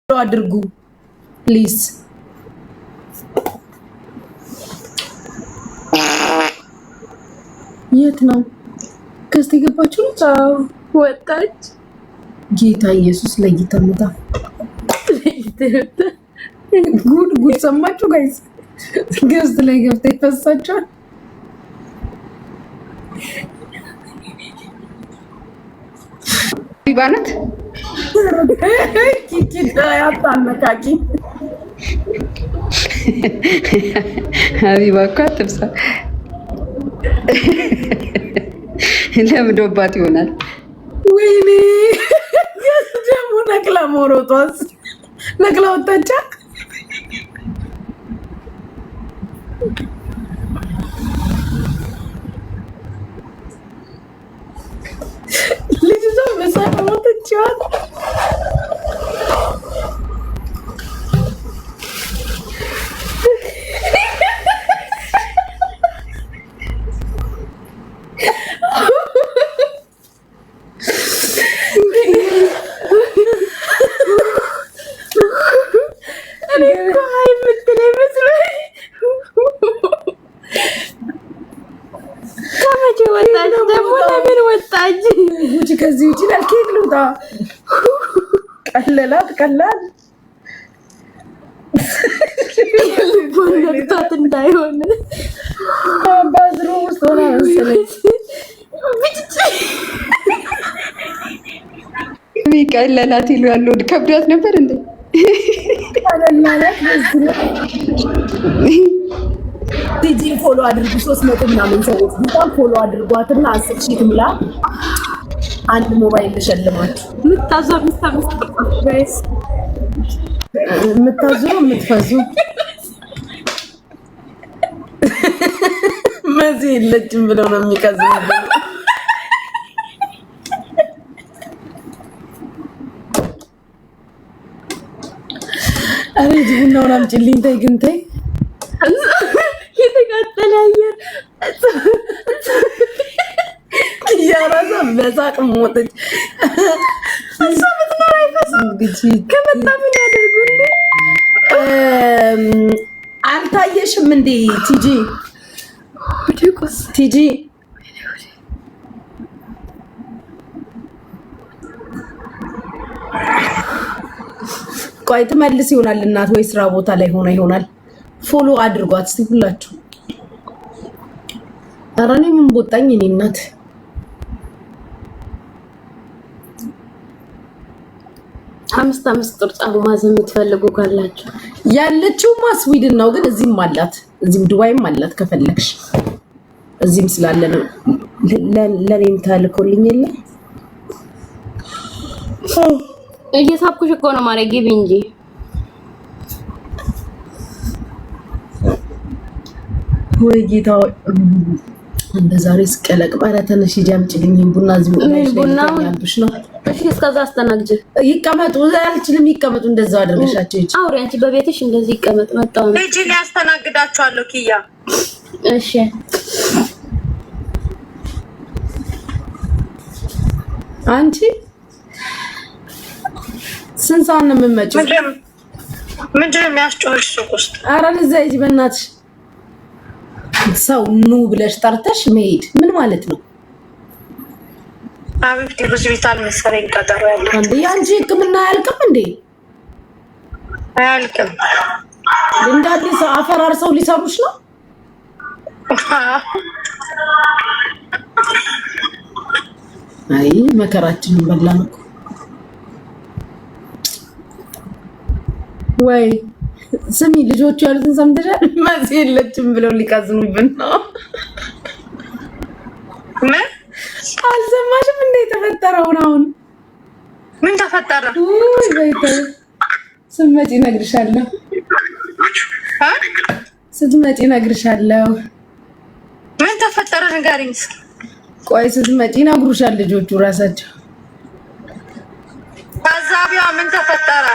አድርጉ ፕሊዝ። የት ነው ከስቲ ገባችሁ? ጫው ወጣች። ጌታ ኢየሱስ ለይተምታ ጉድ ሰማችሁ ጋይስ? ገስት ላይ ገብታ ይፈሳቸዋል። ቢባነት ኪኪ ያጣነካኪ ሀቢባ እኮ አትብሳ ለምዶባት ይሆናል። ወይኔ ደግሞ ነቅላ ሞሮቷስ ነቅላ ወጣቻ። ልጅቷ በሳቅ ሞተችዋል። ከዚህ ውጪ ኬክ ልውጣ። ቀለላት ቀላል ልቦነታት እንዳይሆን ባዝሮ ውስጥ ሆና መሰለኝ። ቀለላት ይሉ ያለው ከብዳት ነበር እንዴ? ቀለላት ቲጂ ፎሎ አድርጉ። 300 ምናምን ሰዎች በጣም ፎሎ አድርጓትና 10 ሺህ ትምላ። አንድ ሞባይል ልሸልማችሁ። ምታዘው ጋይስ ምታዘው ምትፈዙ መዚህ የለችም ብለው ነው የሚቀዝሙ። አሬ ጅቡናውን አምጪልኝ። ተይ ግን ተይ የተቃጠለ አየር ያራዛ በሳቅ ሞተች። እሷ ብትኖር አይፈስም። ከመጣ ምን ያደርጉ እንዴ? አልታየሽም እንዴ ቲጂ? ቲጂ ቆይ ትመልስ ይሆናል እናት፣ ወይ ስራ ቦታ ላይ ሆና ይሆናል። ፎሎ አድርጓት እስቲ ሁላችሁ። ኧረ እኔ ምን ቦጣኝ እኔ እናት። አምስት ጥርጣሩ ማዘን የምትፈልጉ ካላችሁ ያለችውማ ስዊድን ነው፣ ግን እዚህም አላት፣ እዚህም ዱባይም አላት ከፈለግሽ። እዚህም ስላለ ነው ለኔም ታልኮልኝ የለ። እየሳብኩሽ እኮ ነው ማርያም፣ ግቢ እንጂ ወይ ጌታ። እንደ ዛሬ ስቀለቅ ባለ ተነሽ ጃምጪልኝ ቡና። እዚህ ቡና ያልብሽ ነው። እሺ እስከዛ አስተናግጅ። ይቀመጡ አልችልም። ይቀመጡ እንደዛው አደረሻቸው። እቺ አውሪ አንቺ በቤትሽ እንደዚህ ይቀመጥ። መጣው ነው እጂ ሊያስተናግዳቸዋለሁ። ኪያ እሺ አንቺ ስንት ሰዓት ነው የምትመጪው? ምንድን ነው የሚያስጮህሽ ሱቅ ውስጥ? ኧረ እዛ ሂጂ በእናትሽ። ሰው ኑ ብለሽ ጠርተሽ መሄድ ምን ማለት ነው? አብብቲ ሆስፒታል መሰለኝ ቀጠሮ ያለ እንዴ? አንቺ ሕክምና አያልቅም እንዴ? አያልቅም። እንዳለ ሰው አፈራርሰው ሊሰሩሽ ነው። አይ መከራችንን በላን እኮ። ወይ ስሚ ልጆቹ ያሉትን ሰምተሻል? መሲ የለችም ብለው ሊቀዝኑብን ነው። ምን አልሰማሽም እንዴ? የተፈጠረውን አሁን ምን ተፈጠረ? ስትመጪ እነግርሻለሁ። ስትመጪ እነግርሻለሁ። ምን ተፈጠረ ንገሪኝ። ቆይ ስትመጪ ይነግሩሻል ልጆቹ ራሳቸው። ታዛቢዋ ምን ተፈጠረ?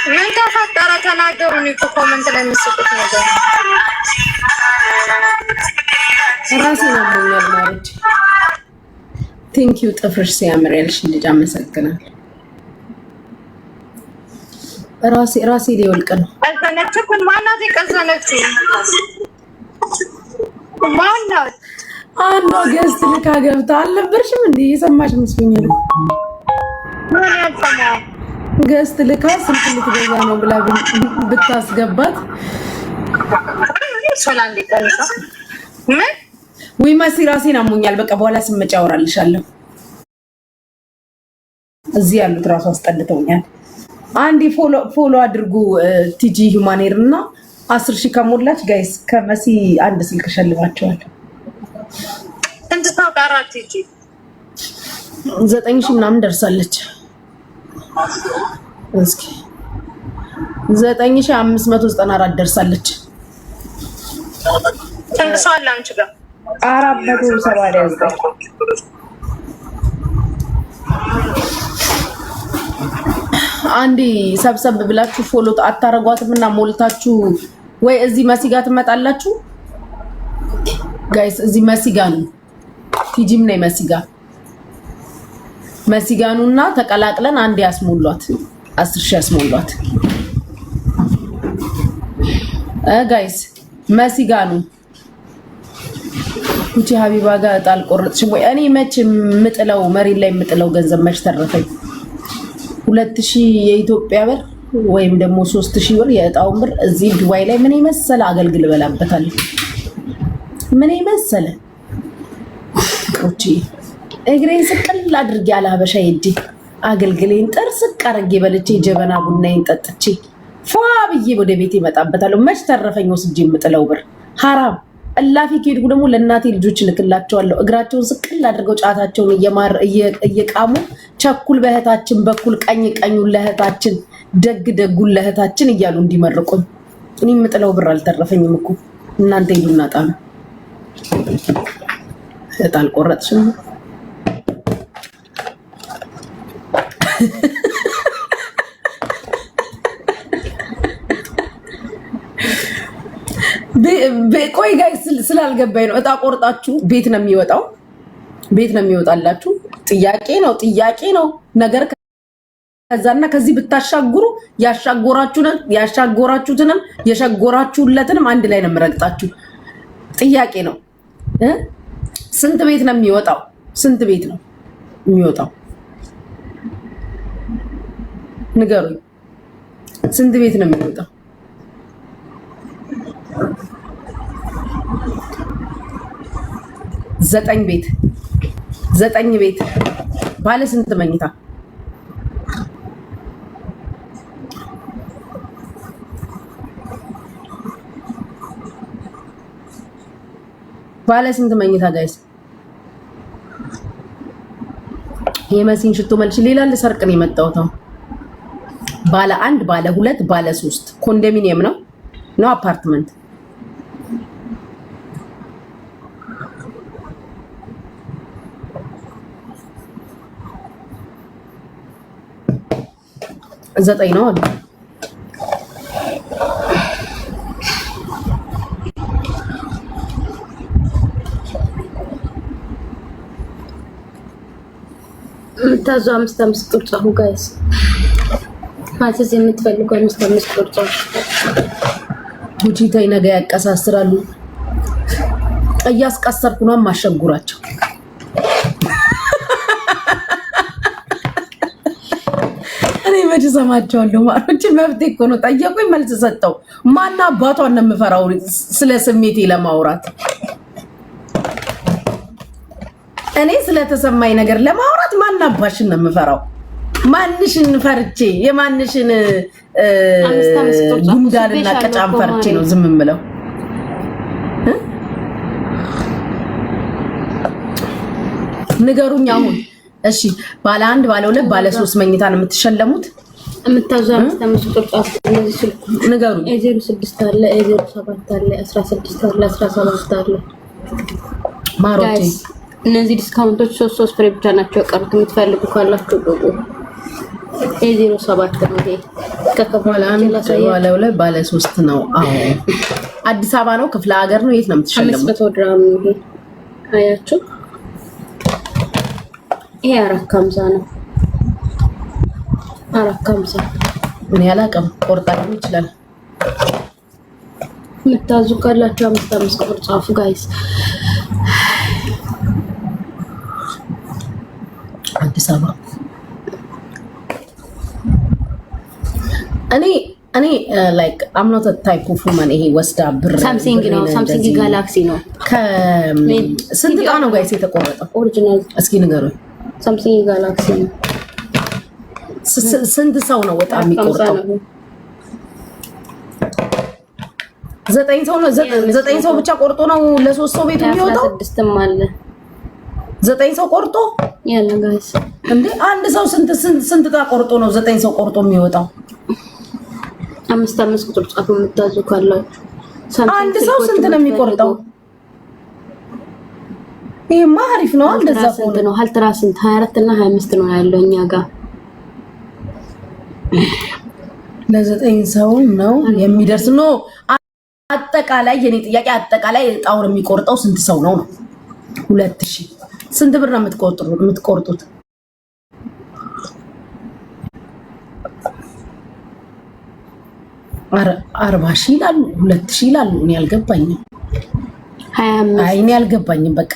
ምን ተፈጠረ? ተናገሩ። እኔ እኮ ኮመንት ላይ የምትጽፉት ነገር ራሴ ነው ያመኛል ማለት ቴንክ ዩ ጥፍርሽ ሲያምር ያልሽ ልጅ አመሰግናለሁ። ራሴ ሊወልቅ ነው። ቀዘነች እኮ ማናት የቀዘነች? ማናት? አንዷ ገዝት ልካ ገብታ አልነበርሽም እንዴ? የሰማሽ መስሎኛል። ምን ያልሰማው? ገዝት ልካ ስልክ ልትገዛ ነው ብላ ብታስገባት ሰላም ሊቀርሳ ምን ወይ ማሲ ራሴን አሞኛል። በቃ በኋላ ስመጫ አወራልሻለሁ። እዚህ ያሉት ራሱ አስጠልተውኛል። አንዴ ፎሎ አድርጉ ቲጂ ሂውማኔር እና 10,000 ከሞላች ጋይስ ከመሲ አንድ ስልክ ሸልማቸዋል። እንት ታውቃራት ቲጂ 9,000 ምናምን ደርሳለች። እስኪ 9,594 ደርሳለች። ስንት ሰው አለ አንቺ ጋር? 479 አንዴ ሰብሰብ ብላችሁ ፎሎ አታረጓትም እና ሞልታችሁ ወይ እዚህ መሲ ጋር ትመጣላችሁ ጋይስ። እዚህ መሲ ጋር ነው ቲጂም ነይ መሲ ጋር ነውና ተቀላቅለን አንዴ ያስሞሏት 10,000 ያስሞሏት ጋይስ። መሲ ጋር ነው ኩቺ ሀቢባ ጋር ጣል ቆርጥሽ ወይ? እኔ መች ምጥለው መሬት ላይ ምጥለው ገንዘብ መች ተረፈኝ? 2,000 የኢትዮጵያ ብር ወይም ደግሞ 3,000 ብር የእጣውን ብር እዚህ ዱባይ ላይ ምን ይመሰለ አገልግል በላበታለሁ። ምን ይመሰለ ቁጪ እግሬን ስቅል አድርጌ ያለ ሀበሻ ሄጄ አገልግሌን ጥርስ ቀርጌ በልቼ ጀበና ቡናዬን ጠጥቼ ፏ ብዬ ወደ ቤት ይመጣበታለሁ። መች ተረፈኝ ወስጄ የምጥለው ብር ሐራም። እላፊ ከሄድኩ ደግሞ ለእናቴ ልጆች ልክላቸዋለሁ። እግራቸውን ስቅል አድርገው ጫታቸውን እየቃሙ ቸኩል በእህታችን በኩል ቀኝ ቀኙን ለእህታችን ደግ ደጉን ለእህታችን እያሉ እንዲመርቁኝ። እኔ የምጥለው ብር አልተረፈኝም እኮ እናንተ ሄዱና ጣሉ። እጣል ቆረጥሽም ቆይ ጋይስ ስላልገባኝ ነው። እጣ ቆርጣችሁ ቤት ነው የሚወጣው? ቤት ነው የሚወጣላችሁ? ጥያቄ ነው ነገር ከዛና ከዚህ ብታሻግሩ ያሻጎራችሁትንም የሸጎራችሁለትንም አንድ ላይ ነው የምረግጣችሁ። ጥያቄ ነው። ስንት ቤት ነው የሚወጣው? ስንት ቤት ነው የሚወጣው? ንገሩኝ። ስንት ቤት ነው የሚወጣው? 9 ቤት 9 ቤት ባለ ስንት መኝታ? ባለ ስንት መኝታ ጋይስ? የመሲን ሽቶ መልሽ። ሌላ ልሰርቅ ነው የመጣሁት። ባለ 1 ባለ 2 ባለ 3 ኮንዶሚኒየም ነው አፓርትመንት? ዘጠኝ ነው አሉ። የምታዙ 5 ቁጥር ጻፉ ጋይስ። ማዘዝ የምትፈልጉ 5 ቁጥር ጻፉ። ጉቺ ተይ ነገ ያቀሳስራሉ። እያስቀሰርኩ ነው ማሸጉራቸው። እኔ መች ሰማቸዋለሁ። ማሮች መብቴ እኮ ነው። ጠየቁኝ መልስ ሰጠው። ማን አባቷን ነው የምፈራው ስለ ስሜቴ ለማውራት? እኔ ስለተሰማኝ ነገር ለማውራት ማን አባሽን ነው የምፈራው? ማንሽን ፈርቼ የማንሽን ጉንዳንና ቀጫን ፈርቼ ነው ዝም የምለው? ንገሩኝ አሁን። እሺ ባለ 1 ባለ 2 ባለ 3 መኝታ ነው የምትሸለሙት? የምታዙ 5 ቁጥር ጻፉ። እነዚህ ስልክ ንገሩኝ። A06 አለ፣ A07 አለ፣ 16 አለ፣ 17 አለ። ማሮቼ እነዚህ ዲስካውንቶች 3 ፍሬ ብቻ ናቸው የቀሩት። የምትፈልጉ ካላችሁ ቁጡ A07 ነው ይሄ። ባለ 1 ባለ 2 ባለ 3 ነው። አዎ አዲስ አበባ ነው? ክፍለ ሀገር ነው? የት ነው የምትሸለሙት? 500 ድራም ነው ይሄ። አያችሁ ይሄ 450 ነው። 450 ምን ያላቀም ቆርጣ ሊሆን ይችላል። ምታዙ ካላችሁ 5 ቁጥር ጻፉ ጋይስ። አዲስ አበባ እኔ ላይክ አም ኖት ታይፕ ኦፍ ውመን ይሄ ወስዳ ብር ሳምሰንግ ነው ሳምሰንግ ጋላክሲ ነው። ስንት ዕቃ ነው ጋይስ የተቆረጠው? ኦሪጂናል እስኪ ንገሩኝ። ሳምሰንግ ጋላክሲ ነው። ስንት ሰው ነው ወጣ የሚቆርጠው? 9 ሰው ነው። 9 ሰው ብቻ ቆርጦ ነው ለ3 ሰው ቤት የሚወጣው? 16ም አለ 9 ሰው ቆርጦ ያለ ጋይስ እንዴ! አንድ ሰው ስንት ዕቃ ቆርጦ ነው 9 ሰው ቆርጦ የሚወጣው? 5 ቁጥር ጻፉ የምታዙ ካላችሁ። አንድ ሰው ስንት ነው የሚቆርጠው? ይሄማ አሪፍ ነው። እንደዛ ስንት ነው? ሀልትራ ስንት 24 እና 25 ነው ያለው እኛ ጋር። ለ9 ሰው ነው የሚደርስ ነው። አጠቃላይ የኔ ጥያቄ አጠቃላይ እጣውን የሚቆርጠው ስንት ሰው ነው ነው? 2000 ስንት ብር ነው የምትቆርጡት? 40,000 ይላሉ 2,000 ይላሉ። እኔ አልገባኝም። 25 አይ እኔ አልገባኝም። በቃ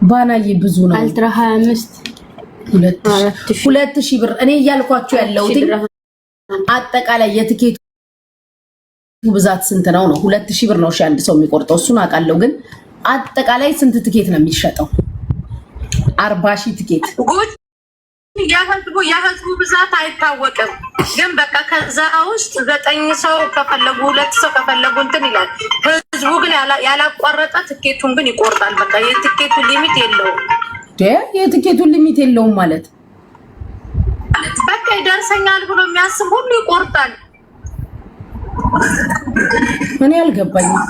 ባናዬ ብዙ ነው። አልትራ 25 2,000 ብር። እኔ እያልኳችሁ ያለሁት አጠቃላይ የትኬቱ ብዛት ስንት ነው ነው? 2,000 ብር ነው። እሺ አንድ ሰው የሚቆርጠው እሱን አውቃለሁ፣ ግን አጠቃላይ ስንት ትኬት ነው የሚሸጠው? 40,000 ትኬት። የህዝቡ ብዛት አይታወቅም፣ ግን በቃ ከዛ ውስጥ 9 ሰው ከፈለጉ 2 ሰው ከፈለጉ እንትን ይላል። ህዝቡ ግን ያላቋረጠ ትኬቱን ግን ይቆርጣል። በቃ የትኬቱ ሊሚት የለውም። የትኬቱ ሊሚት የለውም ማለት በቃ ይደርሰኛል ብሎ የሚያስብ ሁሉ ይቆርጣል። እኔ አልገባኝም።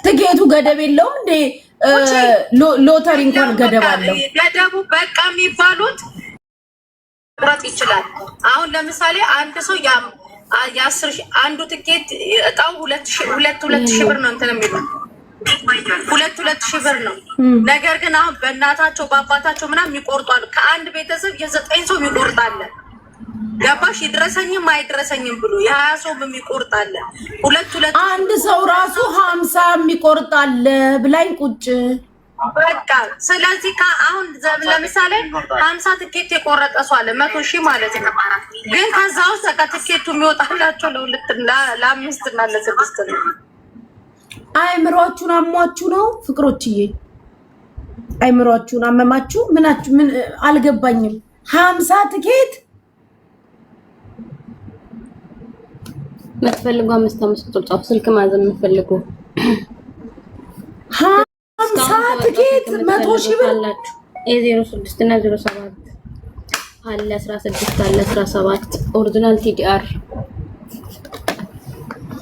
ትኬቱ ገደብ የለውም እንዴ? ሎተሪ እንኳን ገደብ አለው። ገደቡ በቃ የሚባሉት መቁረጥ ይችላል። አሁን ለምሳሌ አንድ ሰው የ10 አንዱ ትኬት እጣው 2,000 ብር ነው እንትን የሚለው 2,000 ብር ነው። ነገር ግን አሁን በእናታቸው በአባታቸው ምናምን ይቆርጣሉ። ከአንድ ቤተሰብ የ9 ሰው ይቆርጣል። ገባሽ? ይድረሰኝም አይድረሰኝም ብሎ የ20 ሰው የሚቆርጣል። 2 አንድ ሰው ራሱ 50 የሚቆርጣል ብላኝ ቁጭ በቃ። ስለዚህ አሁን ለምሳሌ 50 ትኬት የቆረጠ ሰው አለ 100,000 ማለት ነው። ግን ከዛ ውስጥ በቃ ትኬቱ የሚወጣላቸው ለ5 እና ለ6 ነው። አይምሯችሁን አሟችሁ ነው ፍቅሮችዬ? አይምሯችሁን አመማችሁ? ምናችሁ? ምን አልገባኝም። 50 ትኬት የምትፈልጉ 5 ቁጥር ጻፉ። ስልክ ማዘን የምትፈልጉ 50 ትኬት 100,000 ብር አላችሁ። የ06 እና 07 አለ 16 አለ 17 ኦሪጂናል ቲዲአር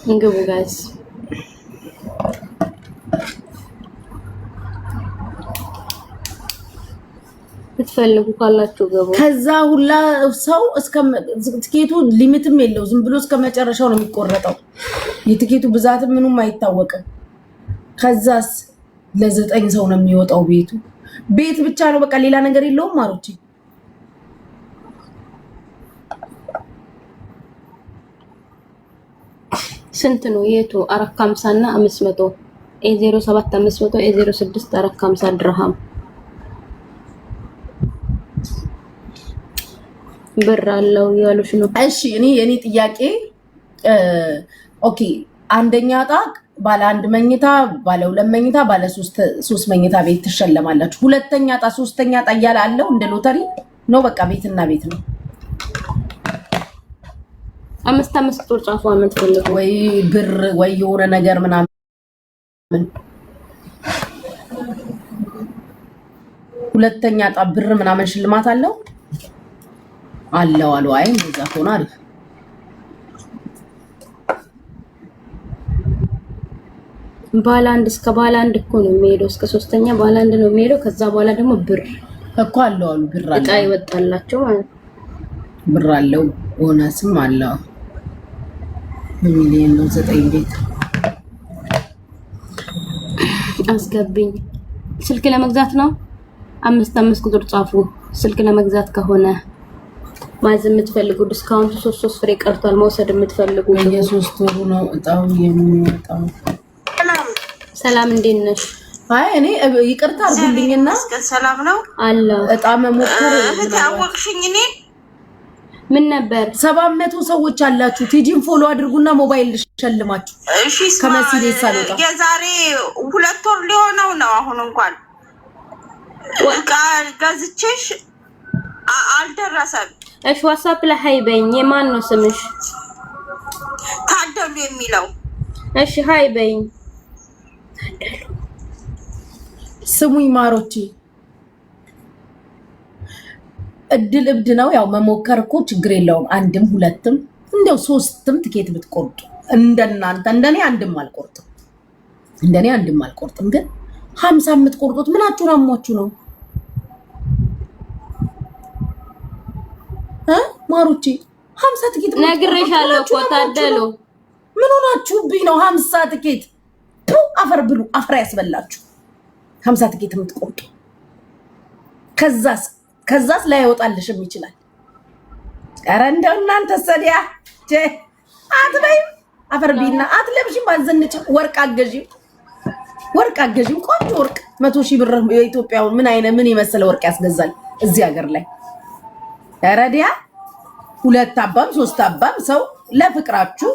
እንግቡ ጋይስ። ብትፈልጉ ካላችሁ ገቡ። ከዛ ሁላ ሰው እስከ ትኬቱ ሊሚትም የለው፣ ዝም ብሎ እስከ መጨረሻው ነው የሚቆረጠው። የትኬቱ ብዛት ምኑም አይታወቅም። ከዛስ ለ9 ሰው ነው የሚወጣው። ቤት ብቻ ነው በቃ፣ ሌላ ነገር የለውም። ማሮቼ ስንት ነው የቱ? 450 እና 500 A07 500 A06 450 ድርሃም ብር አለው ያሉሽ ነው። እሺ የኔ ጥያቄ ኦኬ፣ አንደኛ ዕጣ ባለ 1 መኝታ፣ ባለ 2 መኝታ፣ ባለ 3 መኝታ ቤት ትሸለማላችሁ። ሁለተኛ ዕጣ፣ ሶስተኛ ዕጣ እያለ አለው እንደ ሎተሪ ነው። በቃ ቤትና ቤት ነው። 5 ቁጥር ጻፉ። የምትፈልጉ ወይ ብር ወይ የሆነ ነገር ምናምን። ሁለተኛ ዕጣ ብር ምናምን ሽልማት አለው አሉ። አይ እንደዛ ከሆነ አሪፍ። ባለ 1 እስከ ባለ 1 እኮ ነው የሚሄደው፣ እስከ 3ኛ ባለ 1 ነው የሚሄደው። ከዛ በኋላ ደግሞ ብር እኮ አለው አሉ። ብር አለው፣ ዕጣ ይወጣላቸው ማለት ነው። ብር አለው፣ ቦነስም አለው። ሚሊዮን ነው 9 ቤት አስገብኝ። ስልክ ለመግዛት ነው 55 ቁጥር ጻፉ። ስልክ ለመግዛት ከሆነ ማዘዝ የምትፈልጉ ዲስካውንት 3 ፍሬ ቀርቷል። መውሰድ የምትፈልጉ የሶስት ወሩ ነው እጣው የሚወጣው። ሰላም እንዴት ነሽ? አይ እኔ ይቅርታ አድርጉልኝና ሰላም ነው አለ እጣ መሞከር ታወቅሽኝ። እኔ ምን ነበር 700 ሰዎች አላችሁ። ቲጂን ፎሎ አድርጉና ሞባይል ልሸልማችሁ። እሺ ከመሲሌ ሳልወጣ የዛሬ 2 ወር ሊሆነው ነው። አሁን እንኳን ቃል ገዝቼሽ አልደረሰም። እሺ ዋትስአፕ ላይ ሃይ በይኝ። የማን ነው ስምሽ? ታደሉ የሚለው። እሺ ሃይ በይኝ። ስሙኝ ማሮቼ፣ እድል እብድ ነው። ያው መሞከር እኮ ችግር የለውም። አንድም ሁለትም እንደው 3ም ትኬት ብትቆርጡ እንደናንተ እንደኔ አንድም አልቆርጥም። ግን 50 የምትቆርጡት ምናችሁ አሟችሁ ነው? ማሮቼ 50 ትኬት ነግሬሻለሁ እኮ ታደሉ። ምን ሆናችሁብኝ ነው? 50 ትኬት አፈር ብሉ፣ አፈር ያስበላችሁ። 50 ትኬት የምትቆርጡ ከዛስ ላይ ያወጣልሽም ይችላል። ኧረ እንደው እናንተ ሰዲያ አትበይም፣ አፈር ቢና አትለብሽም፣ አዘንጭ ወርቅ አገዢም ቆንጆ ወርቅ 100 ሺህ ብር የኢትዮጵያውን ምን የመሰለ ወርቅ ያስገዛል እዚህ ሀገር ላይ። ኧረ ዲያ 2 አባም 3 አባም ሰው ለፍቅራችሁ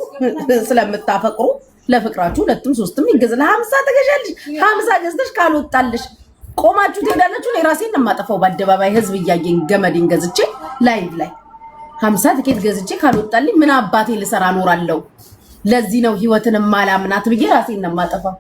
ስለምታፈቅሩ ለፍቅራችሁ 2ም 3ም ይገዛል። 50 ተገዣልሽ። 50 ገዝተሽ ካልወጣልሽ ቆማችሁ ትሄዳላችሁ። እኔ ራሴን የማጠፋው በአደባባይ ህዝብ እያየኝ ገመድን ገዝቼ ላይቭ ላይ 50 ትኬት ገዝቼ ካልወጣልኝ ምን አባቴ ልሰራ ኖራለሁ? ለዚህ ነው ህይወትን ማላምናት ብዬ ራሴን የማጠፋው።